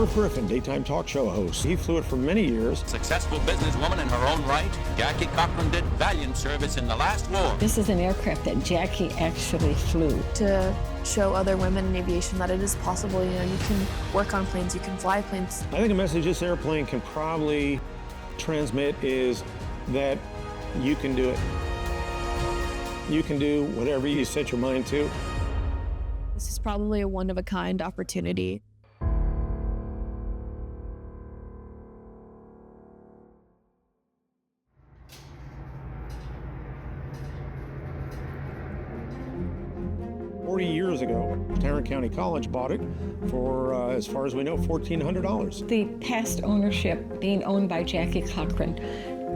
Merv Griffin, daytime talk show host. He flew it for many years. Successful businesswoman in her own right, Jackie Cochran did valiant service in the last war. This is an aircraft that Jackie actually flew. To show other women in aviation that it is possible, you can work on planes, you can fly planes. I think a message this airplane can probably transmit is that you can do it. You can do whatever you set your mind to. This is probably a one-of-a-kind opportunity. Years ago, Tarrant County College bought it for, as far as we know, $1,400. The past ownership being owned by Jackie Cochran,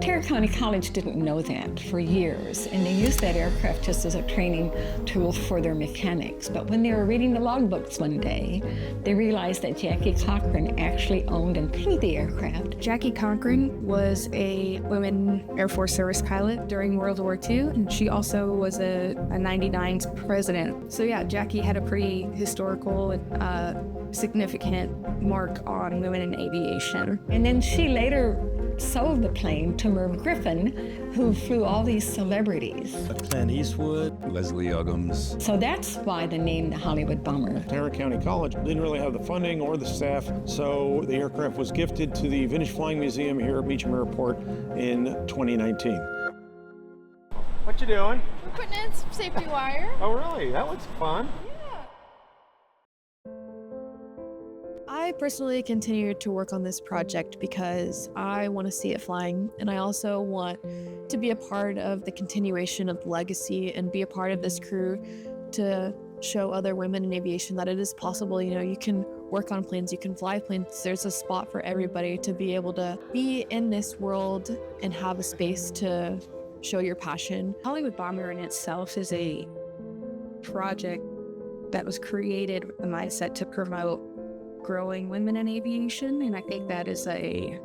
Tarrant County College didn't know that for years, and they used that aircraft just as a training tool for their mechanics. But when they were reading the logbooks one day, they realized that Jackie Cochran actually owned and flew the aircraft. Jackie Cochran was a women Air Force service pilot during World War II, and she also was a 99's president. So yeah, Jackie had a pretty historical and significant mark on women in aviation. And then she later sold the plane to Merv Griffin, who flew all these celebrities. Clint Eastwood, Leslie Uggams. So that's why the name the Hollywood Bomber. Tarrant County College didn't really have the funding or the staff, so the aircraft was gifted to the Vintage Flying Museum here at Beecham Airport in 2019. What you doing? We're putting in some safety wire. Oh really? That looks fun. I personally continue to work on this project because I want to see it flying, and I also want to be a part of the continuation of the legacy and be a part of this crew to show other women in aviation that it is possible. You can work on planes, you can fly planes. There's a spot for everybody to be able to be in this world and have a space to show your passion. Hollywood Bomber in itself is a project that was created with the mindset to promote growing women in aviation, and I think that is a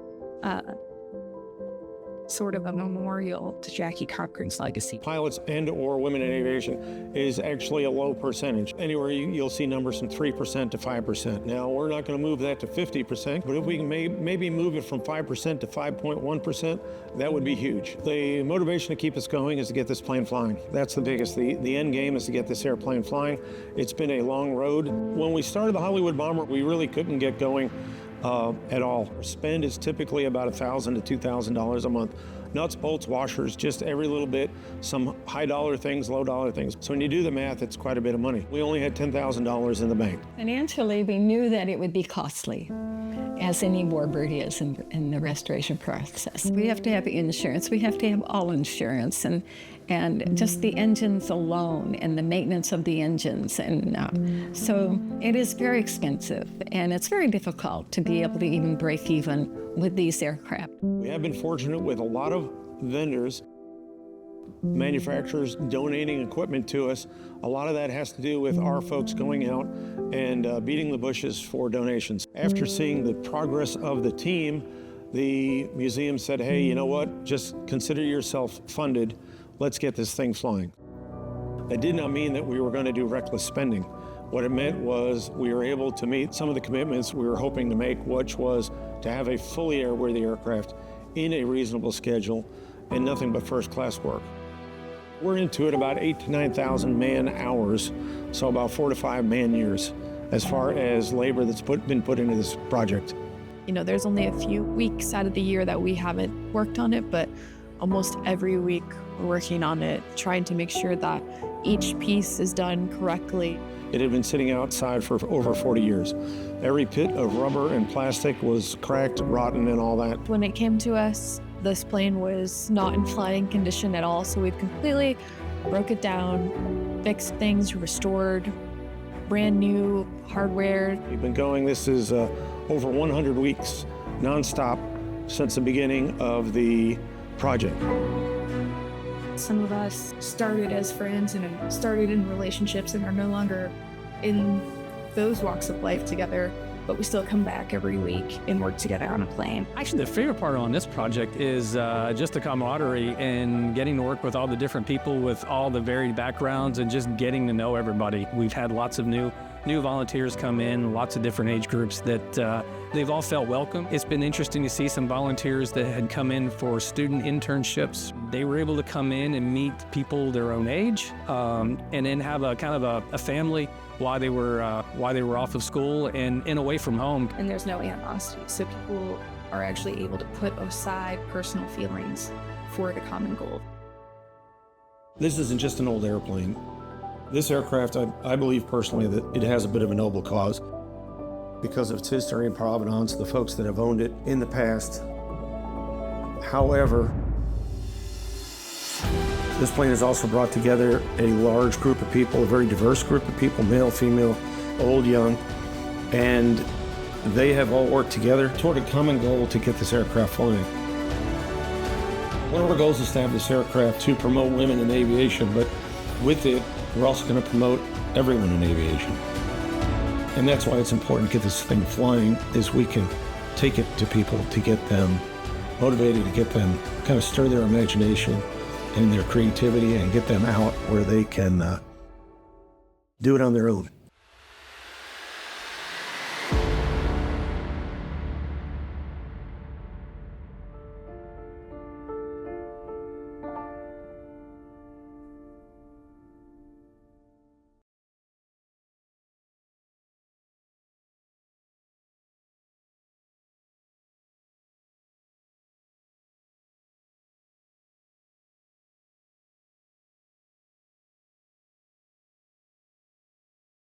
sort of a memorial to Jackie Cochran's legacy. Pilots and or women in aviation is actually a low percentage. Anywhere you'll see numbers from 3% to 5%. Now, we're not going to move that to 50%, but if we can maybe move it from 5% to 5.1%, that would be huge. The motivation to keep us going is to get this plane flying. That's the biggest. The end game is to get this airplane flying. It's been a long road. When we started the Hollywood Bomber, we really couldn't get going at all. Our spend is typically about $1,000 to $2,000 a month. Nuts, bolts, washers, just every little bit, some high dollar things, low dollar things. So when you do the math, it's quite a bit of money. We only had $10,000 in the bank. Financially, we knew that it would be costly, as any warbird is in the restoration process. We have to have insurance, we have to have all insurance, and just the engines alone and the maintenance of the engines. And so it is very expensive, and it's very difficult to be able to even break even with these aircraft. We have been fortunate with a lot of vendors, manufacturers donating equipment to us. A lot of that has to do with our folks going out and beating the bushes for donations. After seeing the progress of the team, the museum said, hey, you know what, just consider yourself funded. Let's get this thing flying. That did not mean that we were going to do reckless spending. What it meant was we were able to meet some of the commitments we were hoping to make, which was to have a fully airworthy aircraft in a reasonable schedule and nothing but first-class work. We're into it about 8,000 to 9,000 man hours, so about 4 to 5 man years as far as labor that's been put into this project. There's only a few weeks out of the year that we haven't worked on it, but almost every week we're working on it, trying to make sure that each piece is done correctly. It had been sitting outside for over 40 years. Every bit of rubber and plastic was cracked, rotten, and all that. When it came to us, this plane was not in flying condition at all, so we've completely broke it down, fixed things, restored, brand new hardware. We've been going, this is over 100 weeks, nonstop, since the beginning of the project. Some of us started as friends and started in relationships and are no longer in those walks of life together, but we still come back every week and work together on a plane. Actually, the favorite part on this project is just the camaraderie and getting to work with all the different people with all the varied backgrounds and just getting to know everybody. We've had lots of new new volunteers come in, lots of different age groups that they've all felt welcome. It's been interesting to see some volunteers that had come in for student internships. They were able to come in and meet people their own age, and then have a kind of a family while they were off of school and away from home. And there's no animosity, so people are actually able to put aside personal feelings for the common goal. This isn't just an old airplane. This aircraft, I believe personally that it has a bit of a noble cause because of its history and provenance, the folks that have owned it in the past. However, this plane has also brought together a large group of people, a very diverse group of people, male, female, old, young, and they have all worked together toward a common goal to get this aircraft flying. One of our goals is to have this aircraft to promote women in aviation, but with it, we're also going to promote everyone in aviation. And that's why it's important to get this thing flying, is we can take it to people to get them motivated, to get them kind of stir their imagination and their creativity and get them out where they can do it on their own.